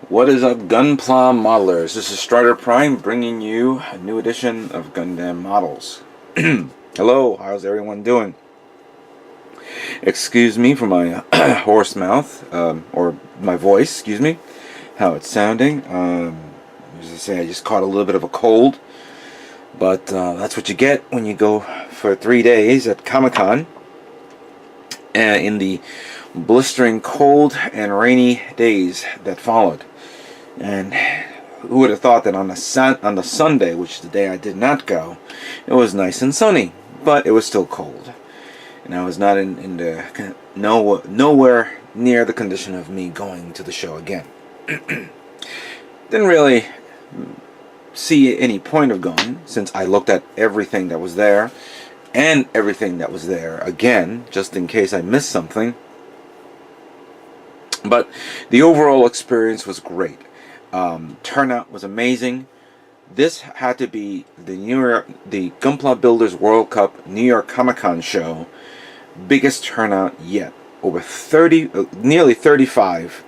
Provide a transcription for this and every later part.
What is up, Gunpla modelers? This is Strider Prime bringing you a new edition of Gundam Models. Hello, how's everyone doing? Excuse me for my hoarse mouth, or my voice, excuse me, how it's sounding. As I say, I just caught a little bit of a cold, but that's what you get when you go for 3 days at ComicCon in the blistering cold and rainy days that followed. And who would have thought that on the Sunday, which is the day I did not go, it was nice and sunny, but it was still cold, and I was not nowhere near the condition of me going to the show again. Didn't really see any point of going, since I looked at everything that was there and everything that was there again, just in case I missed something. But the overall experience was great. Turnout was amazing. This had to be the Gunpla Builders World Cup New York Comic-Con show biggest turnout yet. Over 30, nearly 35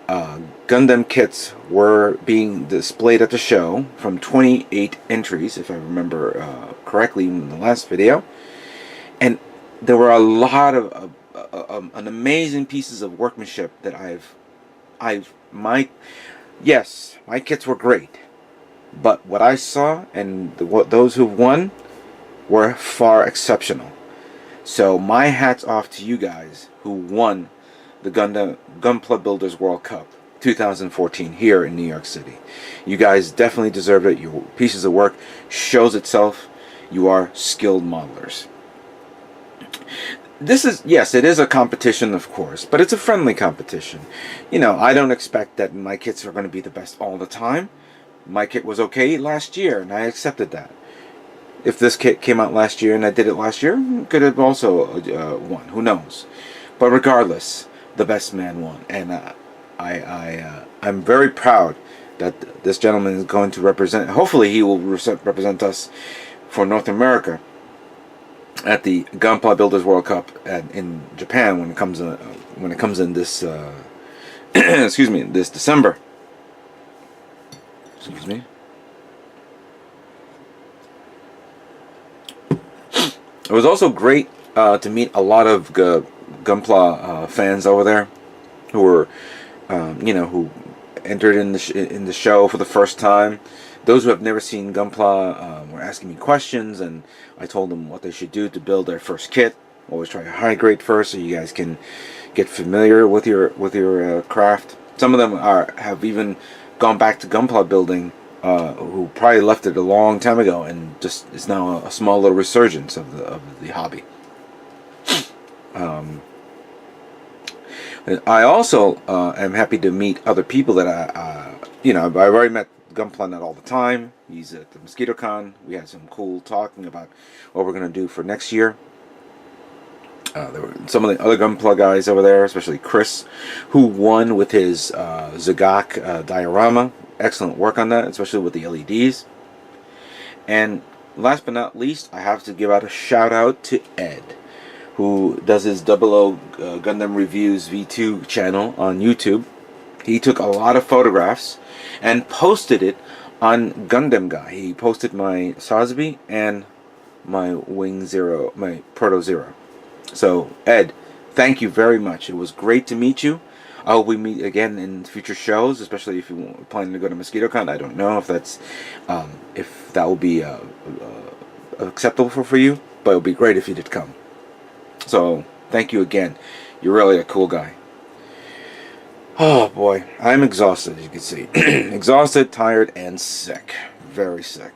Gundam kits were being displayed at the show from 28 entries, if I remember correctly in the last video. And there were a lot of an amazing pieces of workmanship that yes, my kits were great, but what I saw and those who won were far exceptional. So my hat's off to you guys who won the Gunpla Builders World Cup 2014 here in New York City. You guys definitely deserved it. Your pieces of work shows itself. You are skilled modelers. This is, yes, it is a competition, of course, but it's a friendly competition. You know, I don't expect that my kits are going to be the best all the time. My kit was okay last year, and I accepted that. If this kit came out last year and I did it last year, could have also won. Who knows? But regardless, the best man won, and I'm very proud that this gentleman is going to represent. Hopefully, he will represent us for North America at the Gunpla Builders World Cup in Japan when it comes in this excuse me, this December. Excuse me. It was also great to meet a lot of Gunpla fans over there who were who entered in the show for the first time. Those who have never seen Gunpla were asking me questions, and I told them what they should do to build their first kit. Always try a high grade first, so you guys can get familiar with your craft. Some of them have even gone back to Gunpla building, who probably left it a long time ago, and just it's now a small little resurgence of the hobby. I also am happy to meet other people that I've already met Gunpla not all the time. He's at the MosquitoCon. We had some cool talking about what we're going to do for next year. There were some of the other Gunpla guys over there, especially Chris, who won with his Zagak diorama. Excellent work on that, especially with the LEDs. And last but not least, I have to give out a shout out to Ed, who does his 00 Gundam Reviews V2 channel on YouTube. He took a lot of photographs and posted it on Gundam Guy. He posted my Sosby and my Wing Zero, my Proto Zero. So Ed, thank you very much. It was great to meet you. I hope we meet again in future shows, especially if you are planning to go to MosquitoCon. I don't know if that will be acceptable for you, but it would be great if you did come. So thank you again. You're really a cool guy. Oh boy, I'm exhausted, as you can see. Exhausted, tired, and sick. Very sick.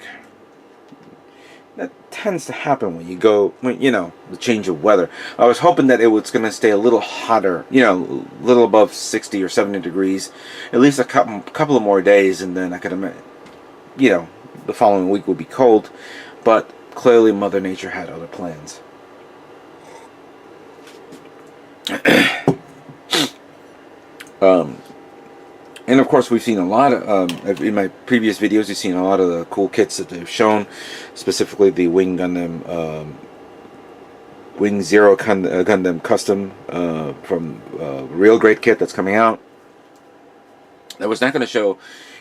That tends to happen when you go, the change of weather. I was hoping that it was going to stay a little hotter, a little above 60 or 70 degrees, at least a couple of more days, and then I could imagine, the following week would be cold. But clearly Mother Nature had other plans. And of course, we've seen a lot of, in my previous videos, you've seen a lot of the cool kits that they've shown, specifically the Wing Gundam, Wing Zero Gundam Custom from Real Great kit that's coming out. That was not going to show.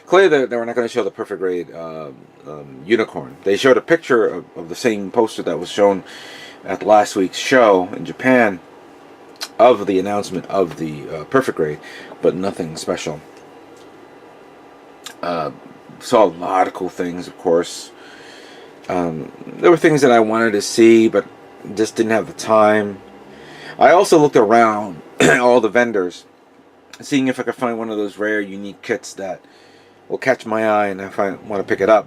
Clearly, they were not going to show the perfect grade unicorn. They showed a picture of the same poster that was shown at last week's show in Japan of the announcement of the perfect grade, but nothing special. Saw a lot of cool things, of course. There were things that I wanted to see, but just didn't have the time. I also looked around all the vendors, seeing if I could find one of those rare, unique kits that will catch my eye and I want to pick it up.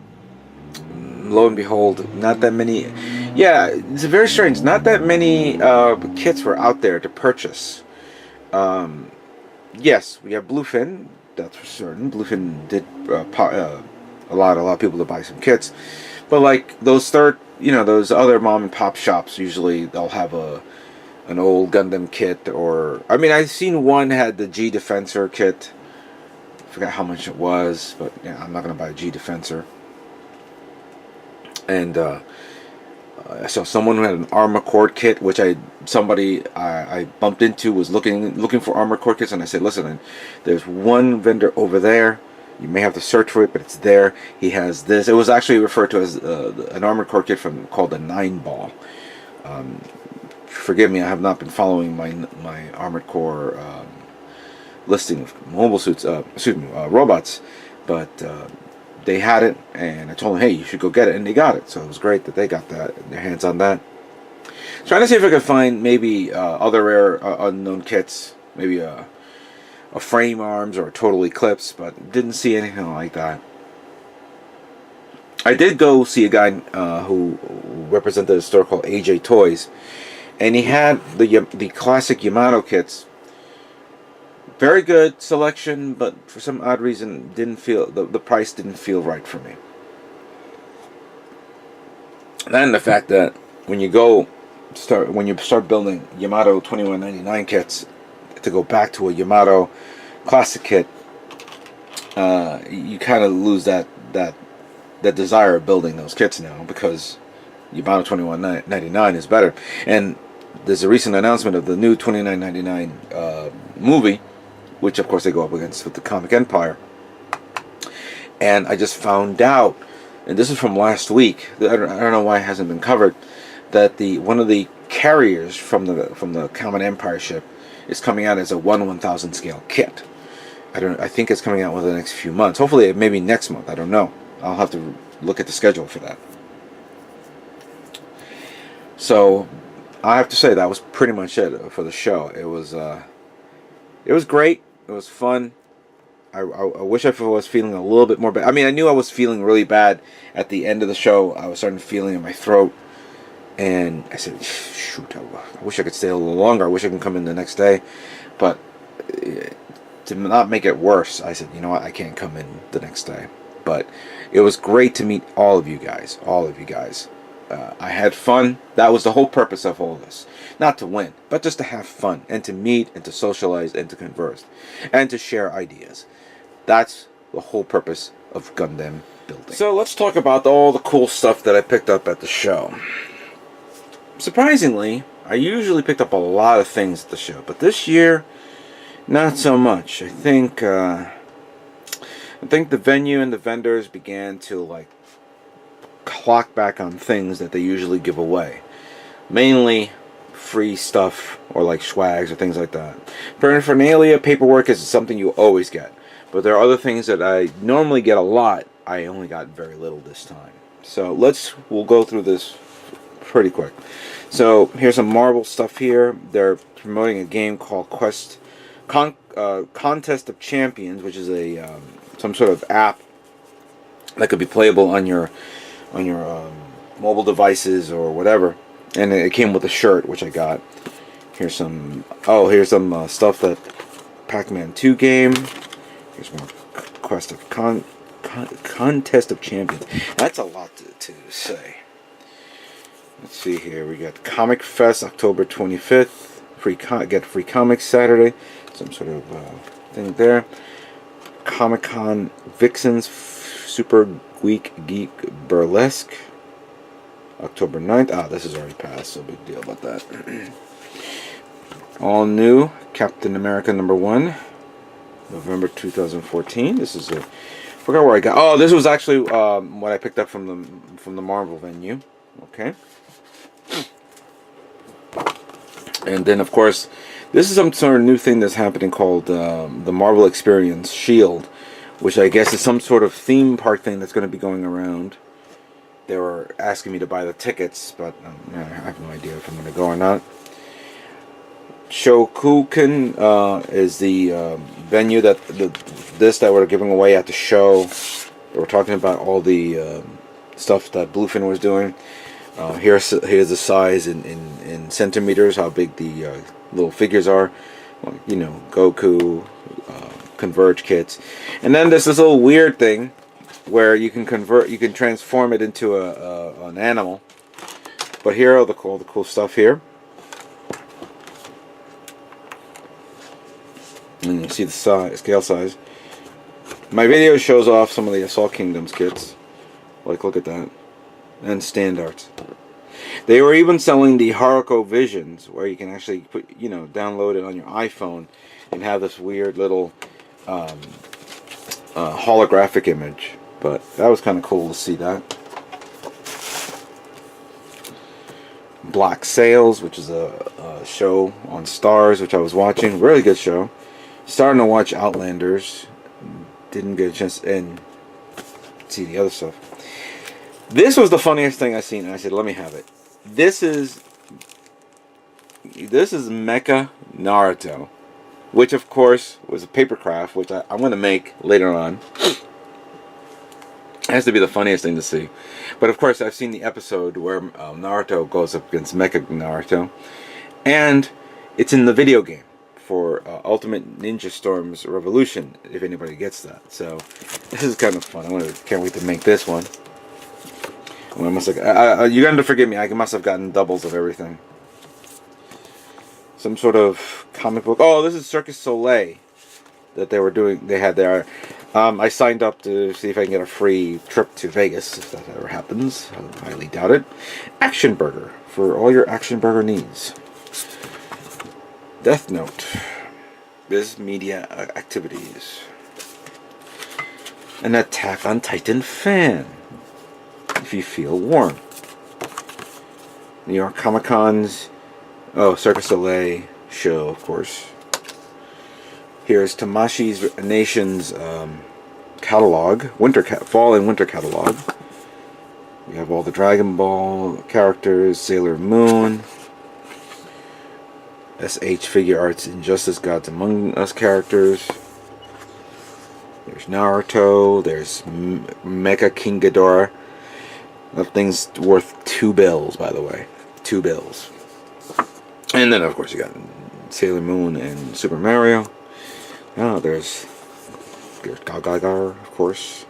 Lo and behold, not that many. Yeah, it's very strange. Not that many kits were out there to purchase. Yes, we have Bluefin. That's for certain. Bluefin did a lot of people to buy some kits, but like those those other mom and pop shops, usually they'll have an old Gundam kit, or I mean, I've seen one had the G Defensor kit. I forgot how much it was, but yeah, I'm not gonna buy a G Defensor. And I saw someone who had an Armor Core kit, which somebody I bumped into was looking for Armor Core kits, and I said, listen, there's one vendor over there. You may have to search for it, but it's there. He has this. It was actually referred to as an Armor Core kit called the 9-ball. Forgive me, I have not been following my Armored Core listing of mobile suits, robots, but they had it, and I told them, hey, you should go get it, and they got it. So it was great that they got their hands on that. Trying to see if I could find maybe other rare unknown kits, maybe a frame arms or a total eclipse, but didn't see anything like that. I did go see a guy who represented a store called AJ Toys, and he had the classic Yamato kits. Very good selection, but for some odd reason, the price didn't feel right for me. And the fact that when you start building Yamato 2199 kits, to go back to a Yamato classic kit, you kind of lose that desire of building those kits now, because Yamato 2199 is better. And there's a recent announcement of the new 2999 movie, which of course they go up against with the Comic Empire. And I just found out, and this is from last week, I don't know why it hasn't been covered, that one of the carriers from the Comic Empire ship is coming out as a 1/1000 scale kit. I think it's coming out within the next few months. Hopefully, maybe next month. I don't know. I'll have to look at the schedule for that. So I have to say that was pretty much it for the show. It was great. It was fun. I wish I was feeling a little bit more bad. I mean, I knew I was feeling really bad at the end of the show. I was starting feeling in my throat, and I said, shoot, I wish I could stay a little longer. I wish I could come in the next day, but to not make it worse, I said, you know what, I can't come in the next day. But it was great to meet all of you guys. I had fun. That was the whole purpose of all this. Not to win, but just to have fun, and to meet, and to socialize, and to converse, and to share ideas. That's the whole purpose of Gundam building. So let's talk about all the cool stuff that I picked up at the show. Surprisingly, I usually picked up a lot of things at the show, but this year, not so much. I think the venue and the vendors began to clock back on things that they usually give away. Mainly free stuff, or swags or things like that. Paraphernalia, paperwork is something you always get. But there are other things that I normally get a lot. I only got very little this time. So we'll go through this pretty quick. So here's some Marvel stuff here. They're promoting a game called Contest of Champions, which is some sort of app that could be playable on your mobile devices or whatever. And it came with a shirt, which I got. Here's some stuff, that Pac-Man 2 game. Here's more Contest of Champions. That's a lot to say. Let's see here. We got Comic Fest October 25th. Get free comics Saturday. Some sort of thing there. Comic-Con Vixens Super Week Geek Burlesque. October 9th. This is already passed, so big deal about that. All new Captain America #1. November 2014. This is a, forgot where I got. Oh, this was actually what I picked up from the Marvel venue. Okay. And then, of course, this is some sort of new thing that's happening called the Marvel Experience Shield, which I guess is some sort of theme park thing that's going to be going around. They were asking me to buy the tickets, but I have no idea if I'm going to go or not. Shokuken is the venue that that we're giving away at the show. They were talking about all the stuff that Bluefin was doing. Here's the size in centimeters, how big the little figures are. Well, you know, Goku, Converge kits, and then there's this little weird thing where you can transform it into an animal. But here are all the cool stuff here. And you see the scale size. My video shows off some of the Assault Kingdoms kits. Like, look at that. And standards. They were even selling the Haruko Visions, where you can actually download it on your iPhone and have this weird little holographic image. But that was kind of cool to see that. Black Sails, which is a show on Stars, which I was watching. Really good show. Starting to watch Outlanders. Didn't get a chance and see the other stuff. This was the funniest thing I seen, and I said, "Let me have it." This is Mecha Naruto, which of course was a paper craft, which I'm going to make later on. It has to be the funniest thing to see. But of course, I've seen the episode where Naruto goes up against Mecha Naruto, and it's in the video game for Ultimate Ninja Storm's Revolution, if anybody gets that. So this is kind of fun. Can't wait to make this one. Well, I must have, you're going to forgive me. I must have gotten doubles of everything. Some sort of comic book. Oh, this is Circus Soleil that they were doing. They had there. I signed up to see if I can get a free trip to Vegas, if that ever happens. I highly doubt it. Action Burger, for all your Action Burger needs. Death Note. Biz Media Activities. An Attack on Titan fan, if you feel warm. New York ComicCon's Circus Soleil show, of course. Here's Tamashi's Nation's catalog, fall and winter catalog. We have all the Dragon Ball characters, Sailor Moon, SH Figure Arts Injustice Gods Among Us characters. There's Naruto, there's Mecha King Ghidorah. That thing's worth $2, by the way. $2. And then, of course, you got Sailor Moon and Super Mario. Oh, there's Gagagar, of course.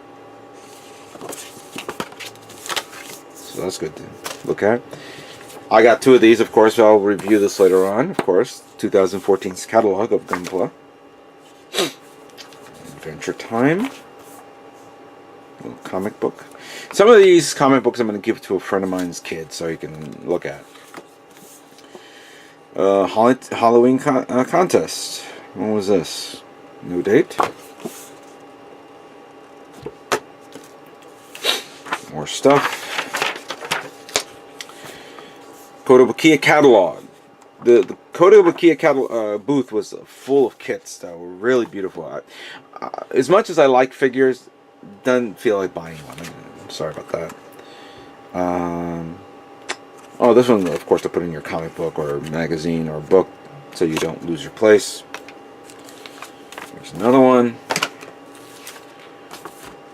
So that's good to look at. I got 2 of these, of course. I'll review this later on, of course. 2014's catalog of Gunpla. Adventure Time. A little comic book. Some of these comic books I'm going to give to a friend of mine's kid so he can look at. Halloween contest. When was this? New date. More stuff. Kotobukiya catalog. The Kotobukiya booth was full of kits that were really beautiful. As much as I like figures, doesn't feel like buying one. I'm sorry about that. Oh, this one, of course, to put in your comic book or magazine or book so you don't lose your place. There's another one.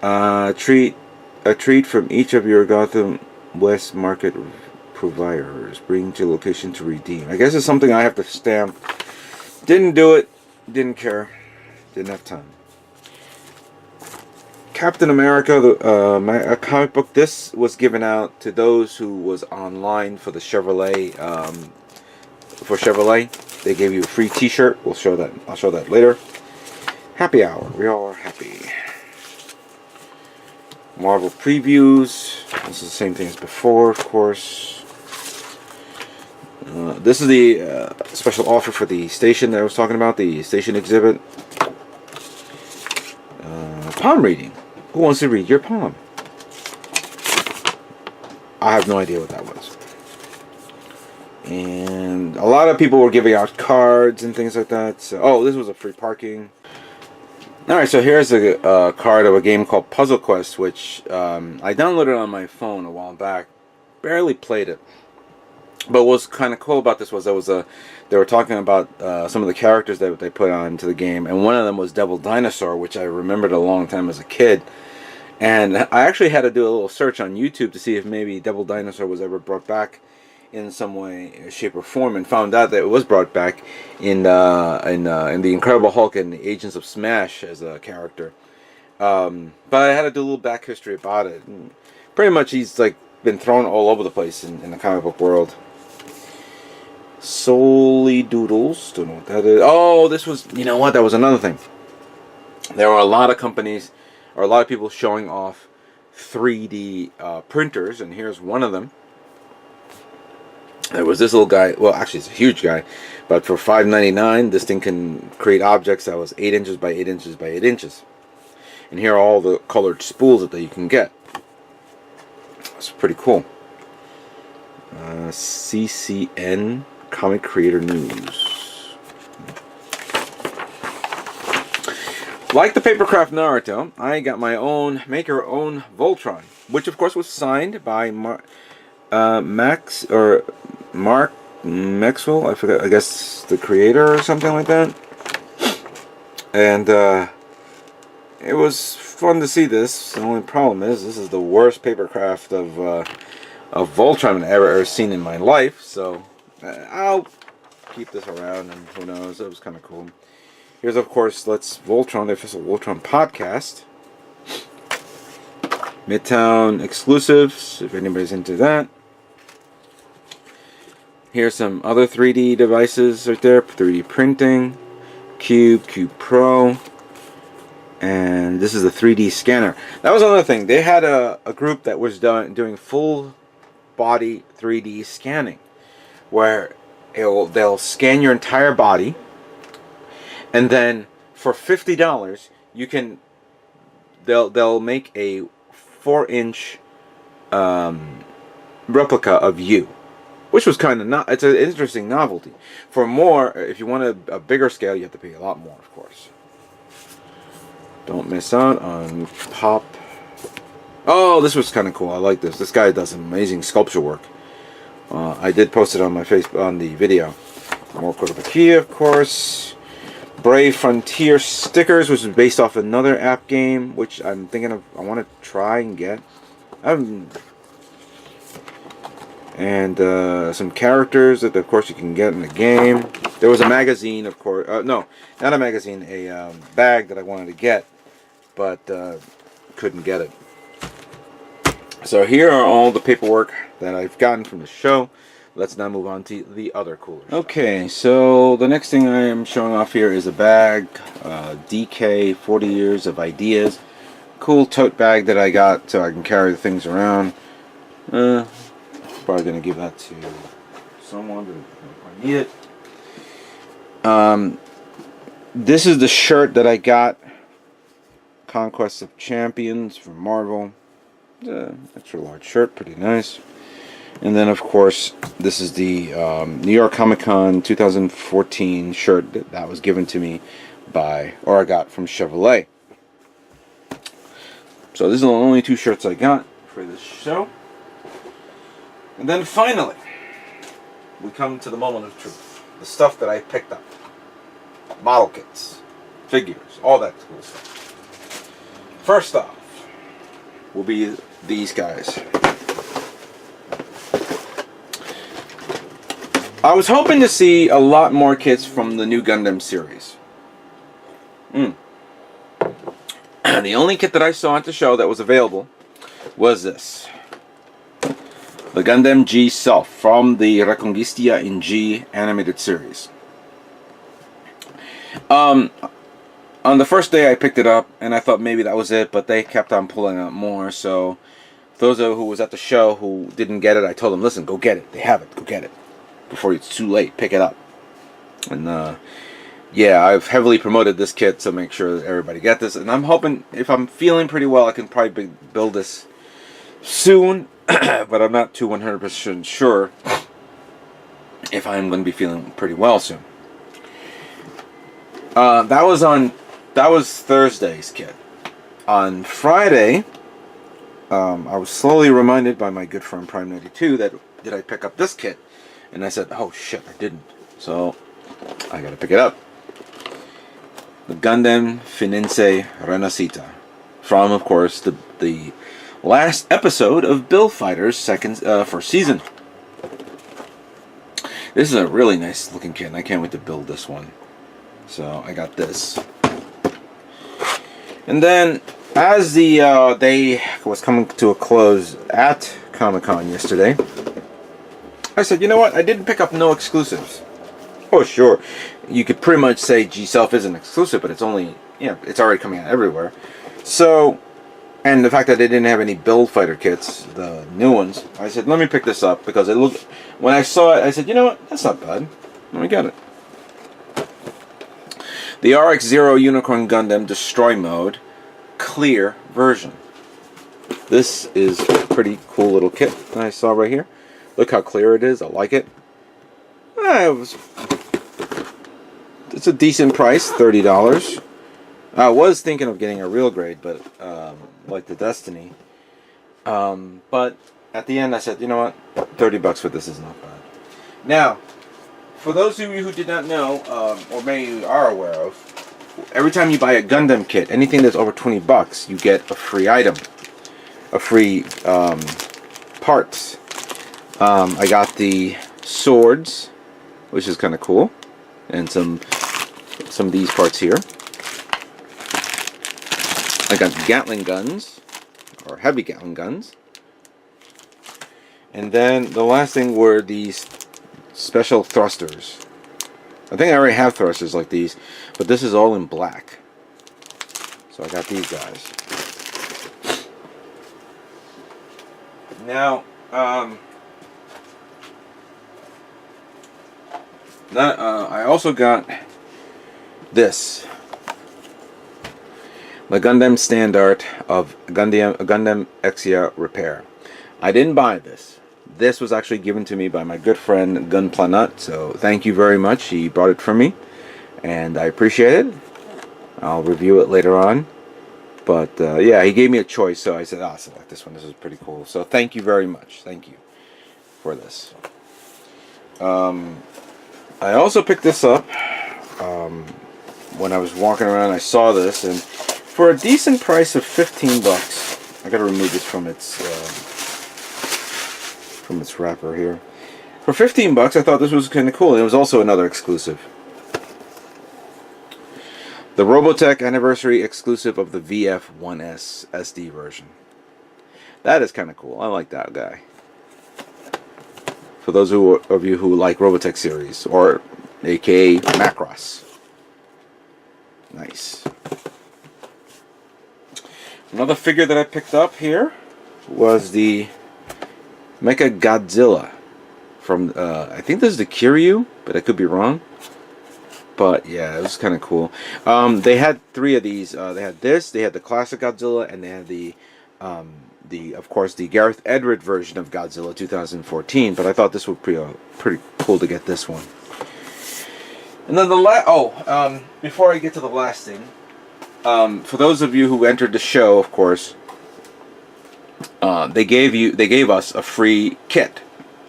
A treat from each of your Gotham West Market providers. Bring to location to redeem. I guess it's something I have to stamp. Didn't do it. Didn't care. Didn't have time. Captain America, a comic book. This was given out to those who was online for the Chevrolet. For Chevrolet, they gave you a free T-shirt. We'll show that. I'll show that later. Happy hour. We all are happy. Marvel previews. This is the same thing as before, of course. This is the special offer for the station that I was talking about, the station exhibit. palm reading. Who wants to read your palm? I have no idea what that was. And a lot of people were giving out cards and things like that. So, oh, this was a free parking. Alright, so here's a card of a game called Puzzle Quest, which I downloaded on my phone a while back. Barely played it. But what's kind of cool about this was they were talking about some of the characters that they put onto the game, and one of them was Devil Dinosaur, which I remembered a long time as a kid. And I actually had to do a little search on YouTube to see if maybe Devil Dinosaur was ever brought back in some way, shape, or form, and found out that it was brought back in the Incredible Hulk and the Agents of Smash as a character. But I had to do a little back history about it. And pretty much, he's like been thrown all over the place in the comic book world. Solely Doodles, don't know what that is. Oh, this was, you know what? That was another thing. There were a lot of companies, or a lot of people showing off 3D printers, and here's one of them. There was this little guy, well, actually it's a huge guy, but for $5.99, this thing can create objects that was 8 inches by 8 inches by 8 inches. And here are all the colored spools that you can get. It's pretty cool. CCN, Comic Creator News. Like the Papercraft Naruto, I got my own Make Your Own Voltron, which of course was signed by Mark Maxwell, I forgot, I guess the creator or something like that. And it was fun to see this. The only problem is this is the worst papercraft of Voltron I've ever seen in my life. So I'll keep this around, and who knows, it was kind of cool. Here's, of course, Let's Voltron, the official Voltron podcast. Midtown exclusives, if anybody's into that. Here's some other 3D devices right there. 3D printing. Cube Pro. And this is a 3D scanner. That was another thing. They had a group that was doing full body 3D scanning, where they'll scan your entire body, and then for $50 you can they'll make a 4-inch replica of you, which was kind of it's an interesting novelty. For more, if you want a bigger scale, you have to pay a lot more, of course. Don't miss out on Pop. Oh, this was kind of cool. I like this. This guy does amazing sculpture work. I did post it on my Facebook on the video. More Kotobukiya, of course. Brave Frontier stickers, which is based off another app game, which I'm thinking of. I want to try and get. And some characters that, of course, you can get in the game. There was a magazine, of course. No, not a magazine. A bag that I wanted to get, but couldn't get it. So here are all the paperwork that I've gotten from the show. Let's now move on to the other cooler stuff. Okay, so the next thing I am showing off here is a bag. DK 40 Years of Ideas. Cool tote bag that I got so I can carry the things around. Probably going to give that to someone if I need it. This is the shirt that I got. Conquest of Champions from Marvel. Extra large shirt, pretty nice. And then, of course, this is the New York Comic-Con 2014 shirt that was given to me by, or I got from Chevrolet. So these are the only 2 shirts I got for this show. And then finally, we come to the moment of truth. The stuff that I picked up. Model kits, figures, all that cool stuff. First off will be these guys. I was hoping to see a lot more kits from the new Gundam series. The only kit that I saw at the show that was available was this. The Gundam G Self from the Reconquista in G animated series. On the first day I picked it up and I thought maybe that was it, but they kept on pulling out more. So those who was at the show who didn't get it, I told them, listen, go get it. They have it. Go get it. Before it's too late, pick it up. And yeah, I've heavily promoted this kit to make sure that everybody get this, and I'm hoping if I'm feeling pretty well, I can probably build this soon, but I'm not too 100% sure if I'm going to be feeling pretty well soon. That was Thursday's kit. On Friday, I was slowly reminded by my good friend Prime 92 that did I pick up this kit, and I said, oh shit, I didn't. So I gotta pick it up. The Gundam Fininse Renascita, from, of course, the last episode of Build Fighters' first season. This is a really nice looking kit, and I can't wait to build this one. So I got this. And then, as the day was coming to a close at ComicCon yesterday, I said, you know what? I didn't pick up no exclusives. Oh, sure. You could pretty much say G-Self is an exclusive, but it's only, it's already coming out everywhere. So, and the fact that they didn't have any Build Fighter kits, the new ones, I said, let me pick this up, because it looked, when I saw it, I said, you know what? That's not bad. Let me get it. The RX-0 Unicorn Gundam Destroy Mode Clear version. This is a pretty cool little kit that I saw right here. Look how clear it is. I like it. It's a decent price, $30. I was thinking of getting a real grade, but like the Destiny. But at the end, I said, you know what? $30 for this is not bad. Now, for those of you who did not know, or maybe you are aware of, every time you buy a Gundam kit, anything that's over $20, you get a free item, a free parts. I got the swords, which is kind of cool, and some of these parts here. I got Gatling guns, or heavy Gatling guns, and then the last thing were these special thrusters. I think I already have thrusters like these, but this is all in black. So I got these guys. Now, I also got this. The Gundam Standard of Gundam Exia Repair. I didn't buy this. This was actually given to me by my good friend Gunpla, so thank you very much. He brought it for me, and I appreciate it. I'll review it later on. But yeah, he gave me a choice, so I said, I'll select this one. This is pretty cool. So thank you very much. Thank you for this. I also picked this up when I was walking around. I saw this, and for a decent price of $15, I gotta remove this from its wrapper here. For $15, I thought this was kind of cool. It was also another exclusive. The Robotech Anniversary exclusive of the VF-1S SD version. That is kind of cool. I like that guy. For those of you who like Robotech series, or aka Macross. Nice. Another figure that I picked up here was the Mecha Godzilla from, I think this is the Kiryu, but I could be wrong. But yeah, it was kind of cool. They had three of these. They had this, they had the classic Godzilla, and they had of course, the Gareth Edwards version of Godzilla 2014. But I thought this would be pretty cool to get this one. And then before I get to the last thing, for those of you who entered the show, of course, they gave us a free kit,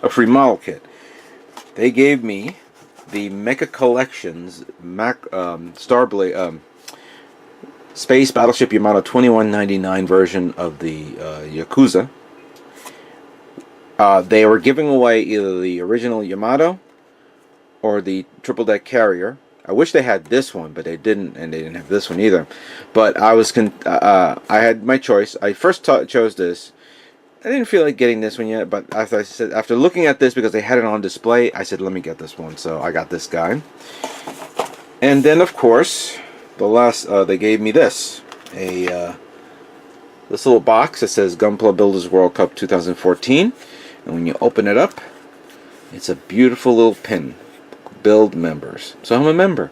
a free model kit. They gave me the Mecha Collections Starblade Space Battleship Yamato 2199 version of the Yakuza. They were giving away either the original Yamato or the triple deck carrier. I wish they had this one, but they didn't, and they didn't have this one either. But I was I had my choice. I first chose this. I didn't feel like getting this one yet, but after looking at this, because they had it on display, I said, let me get this one. So I got this guy. And then, of course, the last, they gave me this. This little box that says Gunpla Builders World Cup 2014. And when you open it up, it's a beautiful little pin. Build members. So I'm a member.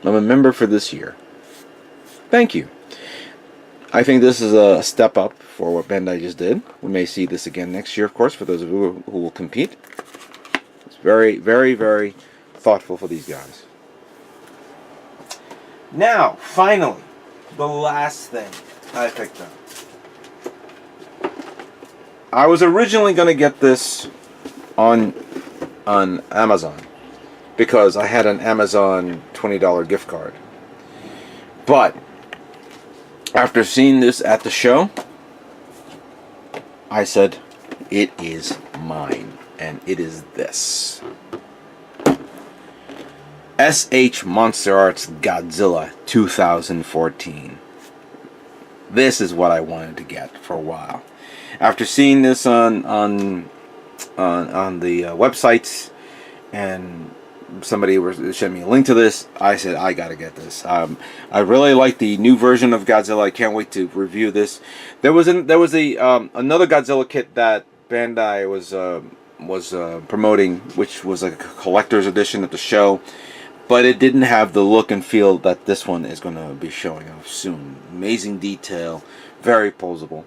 I'm a member for this year. Thank you. I think this is a step up for what Bandai just did. We may see this again next year, of course, for those of you who will compete. It's very, very, very thoughtful for these guys. Now, finally, the last thing I picked up. I was originally going to get this on Amazon because I had an Amazon $20 gift card. But after seeing this at the show, I said, it is mine. And it is this. SH Monster Arts Godzilla 2014. This is what I wanted to get for a while. After seeing this on the websites, and somebody sent me a link to this, I said I gotta get this. I really like the new version of Godzilla. I can't wait to review this. There was another Godzilla kit that Bandai was promoting, which was a collector's edition at the show, but it didn't have the look and feel that this one is going to be showing off soon. Amazing detail, very posable,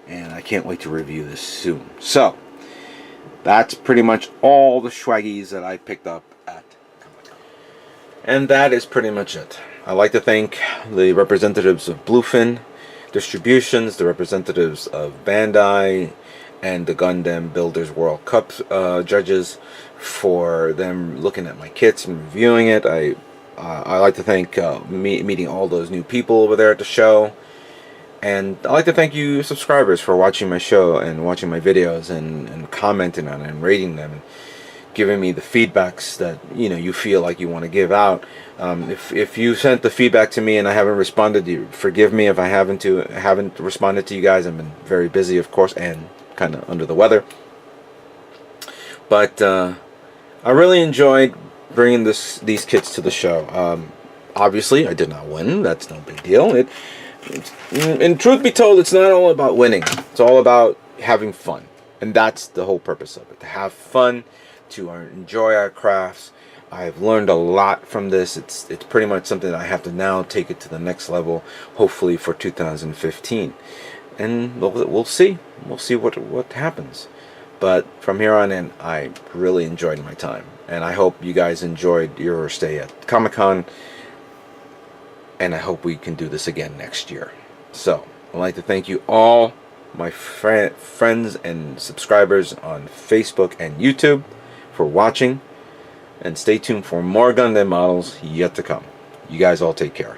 and I can't wait to review this soon. So that's pretty much all the swaggies that I picked up at ComicCon. And that is pretty much it. I'd like to thank the representatives of Bluefin Distributions, the representatives of Bandai, and the Gundam Builders World Cup judges for them looking at my kits and reviewing it. I like to thank meeting all those new people over there at the show. And I'd like to thank you subscribers for watching my show and watching my videos and commenting on it and rating them and giving me the feedbacks that you feel like you want to give out. If you sent the feedback to me and I haven't responded to you, forgive me if I haven't responded to you guys. I've been very busy, of course, and kind of under the weather. But I really enjoyed bringing these kits to the show. Obviously, I did not win. That's no big deal. And truth be told, it's not all about winning. It's all about having fun. And that's the whole purpose of it. To have fun, to enjoy our crafts. I've learned a lot from this. It's pretty much something that I have to now take it to the next level, hopefully for 2015. And we'll see. We'll see what happens. But from here on in, I really enjoyed my time. And I hope you guys enjoyed your stay at ComicCon. And I hope we can do this again next year. So, I'd like to thank you all, my friends and subscribers on Facebook and YouTube, for watching. And stay tuned for more Gundam models yet to come. You guys all take care.